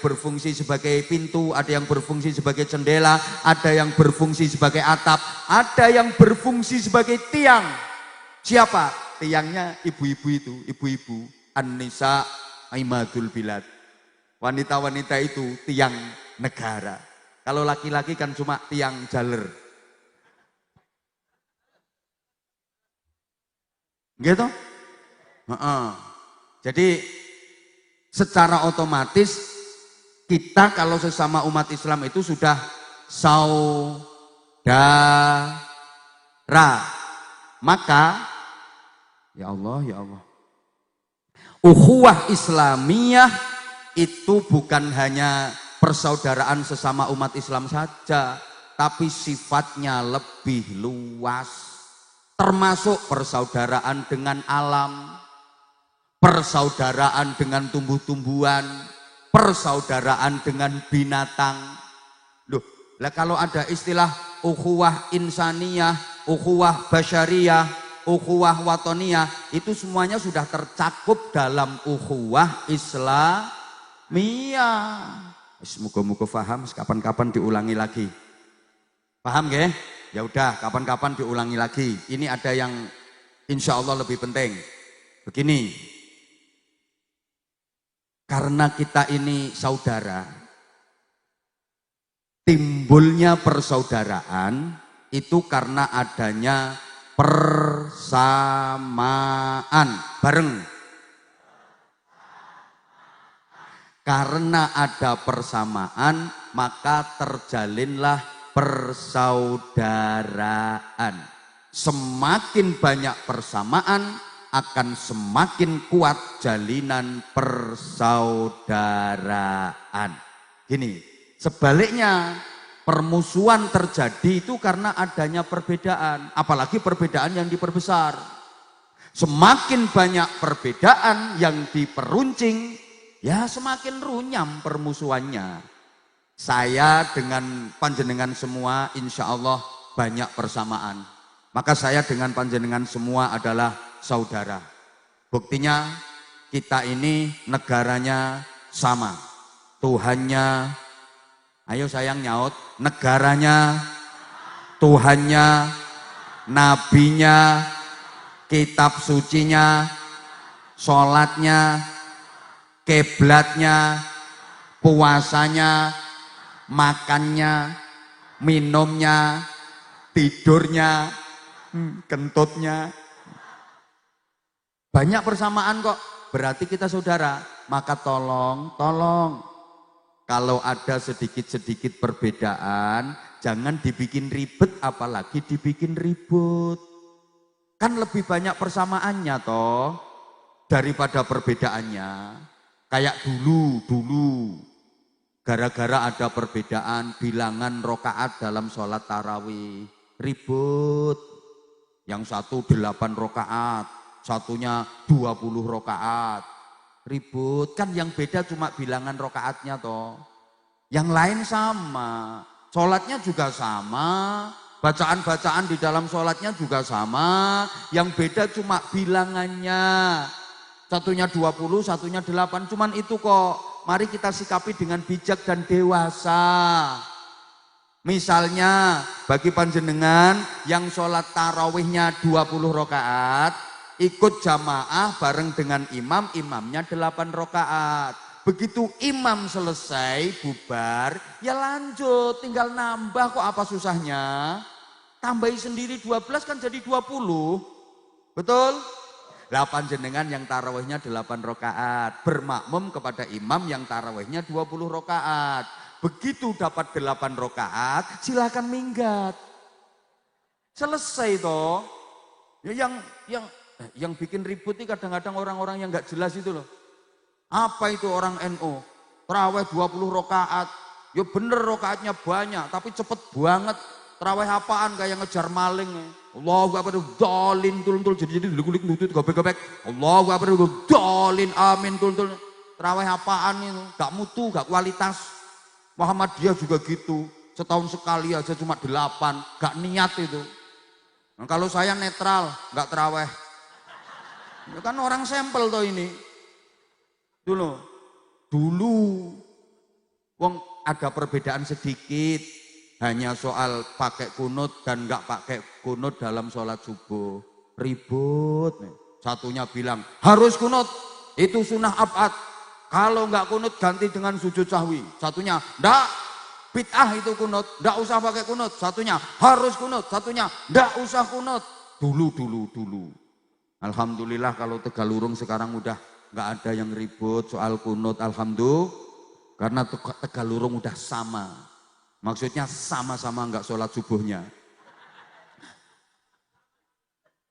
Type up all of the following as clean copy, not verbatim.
berfungsi sebagai pintu, ada yang berfungsi sebagai jendela, ada yang berfungsi sebagai atap, ada yang berfungsi sebagai tiang. Siapa? Tiangnya ibu-ibu itu, ibu-ibu. An-nisa imadul bilad. Wanita-wanita itu tiang negara. Kalau laki-laki kan cuma tiang jaler. Gitu? Jadi secara otomatis kita kalau sesama umat Islam itu sudah saudara. Maka ya Allah, ukhuwah Islamiyah itu bukan hanya persaudaraan sesama umat Islam saja, tapi sifatnya lebih luas, termasuk persaudaraan dengan alam, persaudaraan dengan tumbuh-tumbuhan, persaudaraan dengan binatang. Loh, lah kalau ada istilah ukhuwah insaniyah, ukhuwah basyariyah, ukhuwah watoniyah, itu semuanya sudah tercakup dalam ukhuwah Islamiyah. Semoga-moga paham, kapan-kapan diulangi lagi. Paham nggih? Ya udah, kapan-kapan diulangi lagi. Ini ada yang insya Allah lebih penting. Begini, karena kita ini saudara, timbulnya persaudaraan itu karena adanya persamaan. Bareng. Karena ada persamaan, maka terjalinlah persaudaraan. Semakin banyak persamaan, akan semakin kuat jalinan persaudaraan. Gini, sebaliknya permusuhan terjadi itu karena adanya perbedaan, apalagi perbedaan yang diperbesar. Semakin banyak perbedaan yang diperuncing, ya semakin runyam permusuhannya. Saya dengan panjenengan semua insya Allah banyak persamaan. Maka saya dengan panjenengan semua adalah saudara. Buktinya kita ini negaranya sama. Tuhannya, ayo sayang nyaut, negaranya, Tuhannya, nabinya, kitab sucinya, sholatnya, kiblatnya, puasanya, makannya, minumnya, tidurnya, kentutnya. Banyak persamaan kok, berarti kita saudara. Maka tolong, kalau ada sedikit-sedikit perbedaan, jangan dibikin ribet, apalagi dibikin ribut. Kan lebih banyak persamaannya toh, daripada perbedaannya. Kayak dulu, gara-gara ada perbedaan bilangan rokaat dalam sholat tarawih, ribut. Yang satu 8 rokaat, satunya 20 rokaat, ribut. Kan yang beda cuma bilangan rokaatnya toh. Yang lain sama, sholatnya juga sama, bacaan-bacaan di dalam sholatnya juga sama. Yang beda cuma bilangannya, satunya 20, satunya 8, cuman itu kok. Mari kita sikapi dengan bijak dan dewasa. Misalnya bagi panjenengan yang sholat tarawihnya 20 rakaat, ikut jamaah bareng dengan imam, imamnya 8 rakaat. Begitu imam selesai bubar, ya lanjut, tinggal nambah, kok apa susahnya? Tambahi sendiri 12 kan jadi 20, betul? 8 jenengan yang tarawihnya 8 rakaat, bermakmum kepada imam yang tarawihnya 20 rakaat. Begitu dapat 8 rakaat, silakan minggat. Selesai toh. Ya, yang bikin ribut ini kadang-kadang orang-orang yang nggak jelas itu loh. Apa itu orang NU? Tarawih 20 rakaat. Ya bener rakaatnya banyak, tapi cepet banget. Tarawih apaan kayak ngejar maling. Allahu akbar dolin tul jadi gulik nutut gobek-gobek. Allahu akbar dolin amin tul. Tarawih apaan itu? Gak mutu, gak kualitas. Muhammadiyah juga gitu, setahun sekali aja cuma 8, gak niat itu. Nah, kalau saya netral, gak terawih. Ya kan orang sampel toh ini. Dulu Wong ada perbedaan sedikit, hanya soal pakai kunut dan nggak pakai kunut dalam sholat subuh. Ribut. Satunya bilang harus kunut, itu sunnah abad. Kalau nggak kunut ganti dengan sujud sahwi. Satunya ndak, bid'ah itu kunut, ndak usah pakai kunut. Satunya harus kunut, satunya ndak usah kunut. Dulu. Alhamdulillah kalau Tegalurung sekarang udah nggak ada yang ribut soal kunut, alhamdulillah. Karena Tegalurung udah sama. Maksudnya sama-sama nggak sholat subuhnya.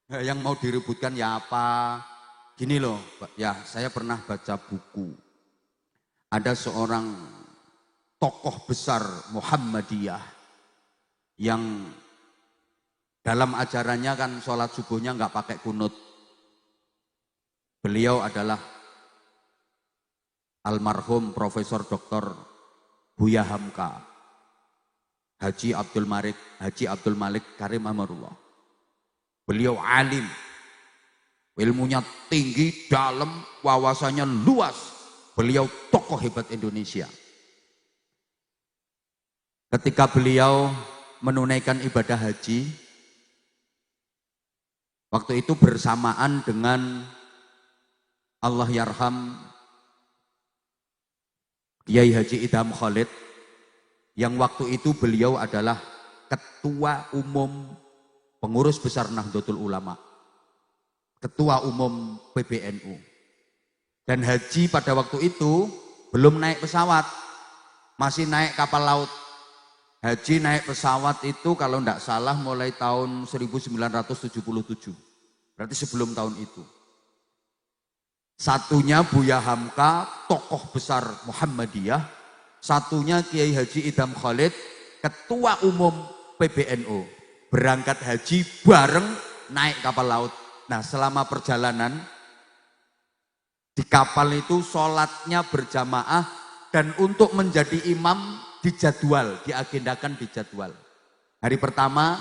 Yang mau diributkan ya apa? Gini loh, ya saya pernah baca buku. Ada seorang tokoh besar Muhammadiyah yang dalam ajarannya kan sholat subuhnya nggak pakai kunut. Beliau adalah almarhum Profesor Dr. Buya Hamka, Haji Abdul Malik Karim Amarullah. Beliau alim, ilmunya tinggi, dalam, wawasannya luas. Beliau tokoh hebat Indonesia. Ketika beliau menunaikan ibadah haji, waktu itu bersamaan dengan Allah yarham Kiai Haji Idham Khalid, yang waktu itu beliau adalah Ketua Umum Pengurus Besar Nahdlatul Ulama, Ketua Umum PBNU. Dan haji pada waktu itu belum naik pesawat, masih naik kapal laut. Haji naik pesawat itu kalau tidak salah mulai tahun 1977, berarti sebelum tahun itu. Satunya Buya Hamka, tokoh besar Muhammadiyah. Satunya Kiai Haji Idham Khalid, Ketua Umum PBNU. Berangkat haji bareng naik kapal laut. Nah selama perjalanan di kapal itu sholatnya berjamaah. Dan untuk menjadi imam dijadwal, diagendakan dijadwal. Hari pertama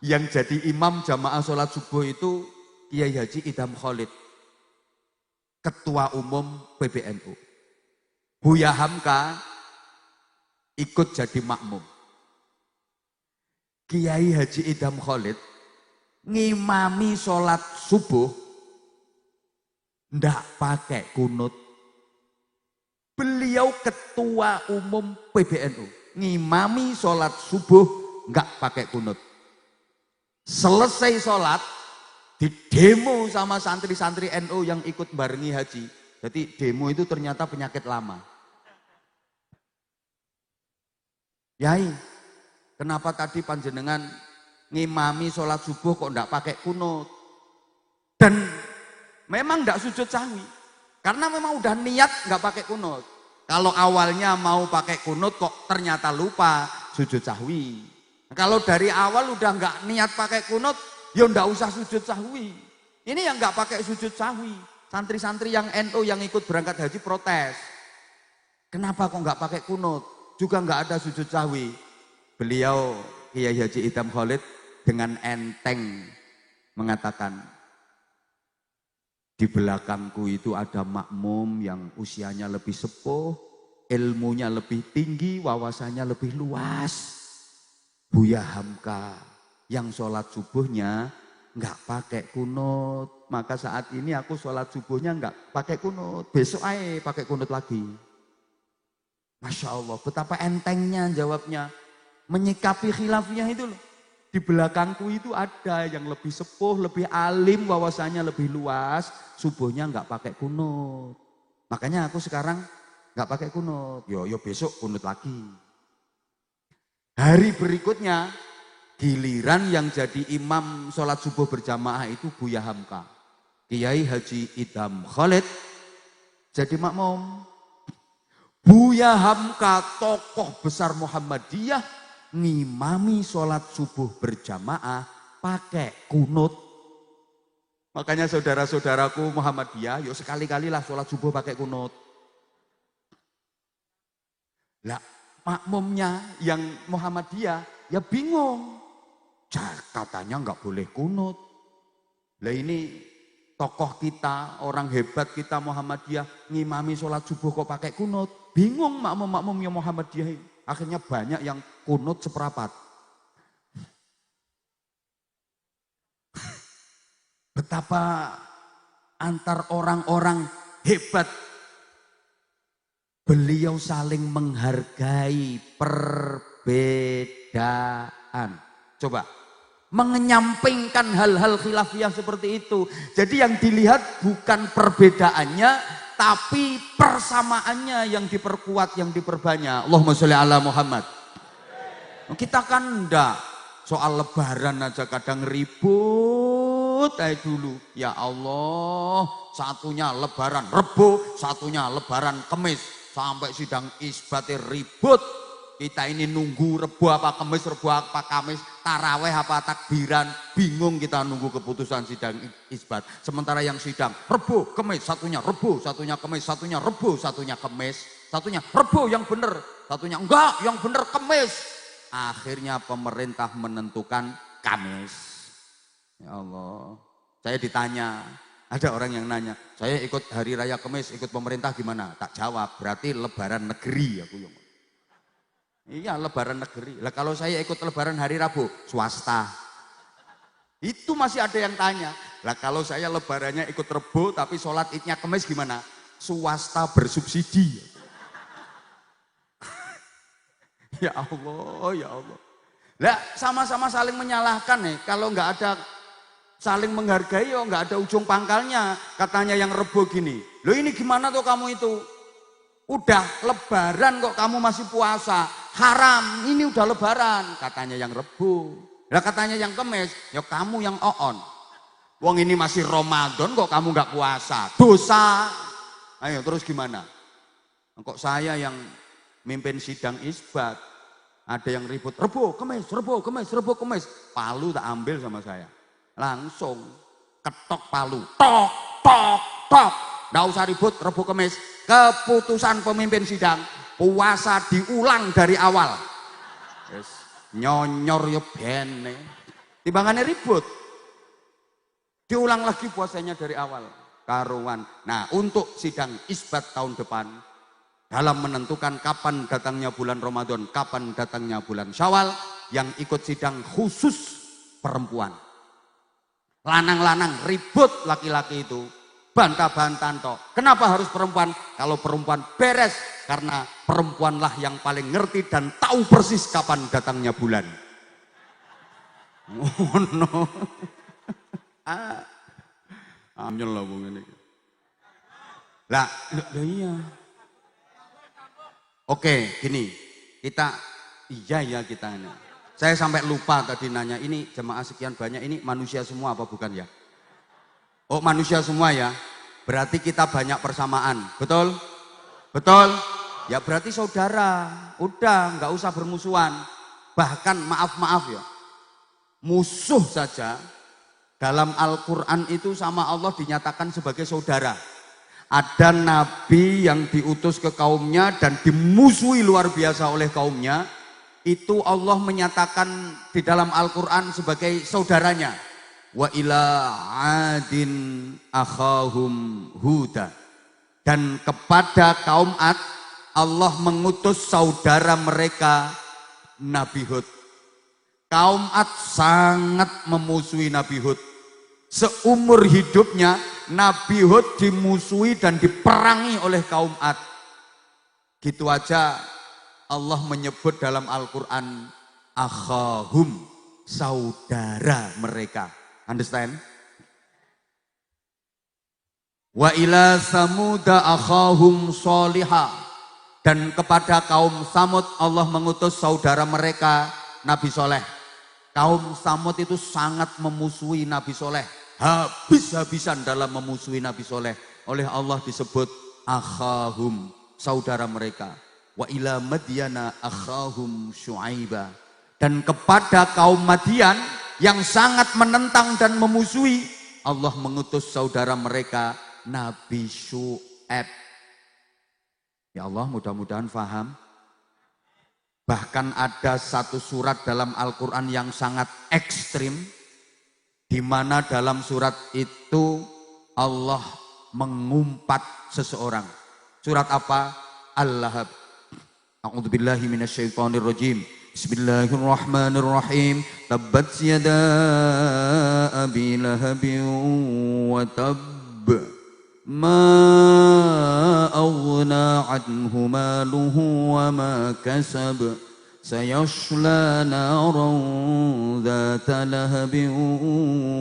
yang jadi imam jamaah sholat subuh itu Kiai Haji Idham Khalid, Ketua Umum PBNU. Buya Hamka ikut jadi makmum. Kiai Haji Idham Khalid ngimami sholat subuh ndak pakai kunut. Beliau Ketua Umum PBNU ngimami sholat subuh nggak pakai kunut. Selesai sholat di demo sama santri-santri NU yang ikut barengi haji. Jadi demo itu ternyata penyakit lama. Yai, kenapa tadi panjenengan ngimami sholat subuh kok enggak pakai kunut? Dan memang enggak sujud sahwi. Karena memang udah niat enggak pakai kunut. Kalau awalnya mau pakai kunut kok ternyata lupa sujud sahwi. Kalau dari awal udah enggak niat pakai kunut, ya enggak usah sujud sahwi. Ini yang enggak pakai sujud sahwi. Santri-santri yang NU yang ikut berangkat haji protes. Kenapa kok enggak pakai kunut? Juga enggak ada sujud sahwi. Beliau Kiai Haji Idham Khalid dengan enteng mengatakan, di belakangku itu ada makmum yang usianya lebih sepuh, ilmunya lebih tinggi, wawasannya lebih luas. Buya Hamka yang sholat subuhnya nggak pakai kunut, maka saat ini aku sholat subuhnya nggak pakai kunut, besok aja pakai kunut lagi. Masya Allah, betapa entengnya jawabnya, menyikapi khilafiyah itu loh. Di belakangku itu ada yang lebih sepuh, lebih alim, wawasannya lebih luas, subuhnya nggak pakai kunut. Makanya aku sekarang nggak pakai kunut, yo besok kunut lagi. Hari berikutnya, giliran yang jadi imam sholat subuh berjamaah itu Buya Hamka. Kiai Haji Idham Khalid jadi makmum. Buya Hamka, tokoh besar Muhammadiyah, ngimami sholat subuh berjamaah pakai kunut. Makanya saudara-saudaraku Muhammadiyah, yuk sekali-kali lah sholat subuh pakai kunut. Lah makmumnya yang Muhammadiyah ya bingung. Katanya nggak boleh kunut. Lah ini tokoh kita, orang hebat kita Muhammadiyah ngimami sholat subuh kok pakai kunut. Bingung makmum-makmum yang Muhammadiyah ini. Akhirnya banyak yang kunut seperapat. Betapa antar orang-orang hebat. Beliau saling menghargai perbedaan. Coba, menyampingkan hal-hal khilafiyah seperti itu. Jadi yang dilihat bukan perbedaannya, tapi persamaannya yang diperkuat, yang diperbanyak. Allahumma sholli ala Muhammad. Kita kan enggak, soal lebaran aja kadang ribut aja dulu. Ya Allah, satunya lebaran Rebo, satunya lebaran Kemis. Sampai sidang isbatnya ribut. Kita ini nunggu Rebo apa Kemis, Rebo apa Kamis, taraweh apa takbiran. Bingung kita nunggu keputusan sidang isbat. Sementara yang sidang Rebo, Kemis, satunya Rebo, satunya Kemis, satunya Rebo, satunya Kemis, satunya Rebo yang benar, satunya enggak, yang benar Kemis. Akhirnya pemerintah menentukan Kamis. Ya Allah, saya ditanya. Ada orang yang nanya, saya ikut hari raya Kemis, ikut pemerintah gimana? Tak jawab, berarti lebaran negeri aku yang. Iya, lebaran negeri. Lah kalau saya ikut lebaran hari Rabu, swasta. Itu masih ada yang tanya. Lah kalau saya lebarannya ikut Rebo tapi sholat Idnya Kemis gimana? Swasta bersubsidi. Ya Allah, ya Allah. Lah sama-sama saling menyalahkan nih. Kalau nggak ada saling menghargai, oh nggak ada ujung pangkalnya. Katanya yang Rebo gini, loh ini gimana tuh kamu itu? Udah lebaran kok kamu masih puasa, haram, ini udah lebaran. Katanya yang Rebo. Lah katanya yang Kemis, ya kamu yang oon. Wong ini masih Ramadan kok kamu nggak puasa, dosa. Ayo terus gimana? Kok saya yang mimpin sidang isbat, ada yang ribut, Rebo, Kemis, Rebo, Kemis, Rebo, Kemis. Palu tak ambil sama saya. Langsung ketok palu, tok, tok, tok. Nggak usah ribut, Rebo Kemis. Keputusan pemimpin sidang, puasa diulang dari awal. Yes. Nyonyor ya bene. Timbangannya ribut. Diulang lagi puasanya dari awal. Karuan. Nah untuk sidang isbat tahun depan, dalam menentukan kapan datangnya bulan Ramadan, kapan datangnya bulan Syawal, yang ikut sidang khusus perempuan. Lanang-lanang ribut laki-laki itu, bantah-bantahan toh. Kenapa harus perempuan? Kalau perempuan beres, karena perempuanlah yang paling ngerti dan tahu persis kapan datangnya bulan. Oh no. Ambil lah bung ini. Lah iya. Oke, gini, kita iya kita ini. Saya sampai lupa tadi nanya, ini jemaah sekian banyak, ini manusia semua apa bukan ya? Oh manusia semua ya, berarti kita banyak persamaan, betul? Betul? Ya berarti saudara, udah nggak usah bermusuhan. Bahkan maaf ya, musuh saja dalam Al-Quran itu sama Allah dinyatakan sebagai saudara. Ada nabi yang diutus ke kaumnya dan dimusuhi luar biasa oleh kaumnya. Itu Allah menyatakan di dalam Al-Quran sebagai saudaranya. Wa ila adin akhahum huda. Dan kepada kaum Ad, Allah mengutus saudara mereka Nabi Hud. Kaum Ad sangat memusuhi Nabi Hud. Seumur hidupnya Nabi Hud dimusuhi dan diperangi oleh kaum Ad. Gitu aja Allah menyebut dalam Al-Quran akhahum, saudara mereka. Understand? Wa ila samuda akhahum solihah. Dan kepada kaum Samud Allah mengutus saudara mereka Nabi Soleh. Kaum Samud itu sangat memusuhi Nabi Soleh. Habis-habisan dalam memusuhi Nabi Soleh. Oleh Allah disebut akhahum, saudara mereka. Wa ila Madyana akhahum Syu'aiba. Dan kepada kaum Madian yang sangat menentang dan memusuhi, Allah mengutus saudara mereka Nabi Syu'aib. Ya Allah, mudah-mudahan faham. Bahkan ada satu surat dalam Al-Quran yang sangat ekstrim, di mana dalam surat itu Allah mengumpat seseorang. Surat apa? Al-Lahab. A'udzubillahi minasyaitonirrajim. Bismillahirrahmanirrahim. Tabbat yada abi lahabin wa tabb. Ma aghna anhu maluhu wa ma kasab. Sayasla naran dhata lahabin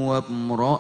wa imra'ah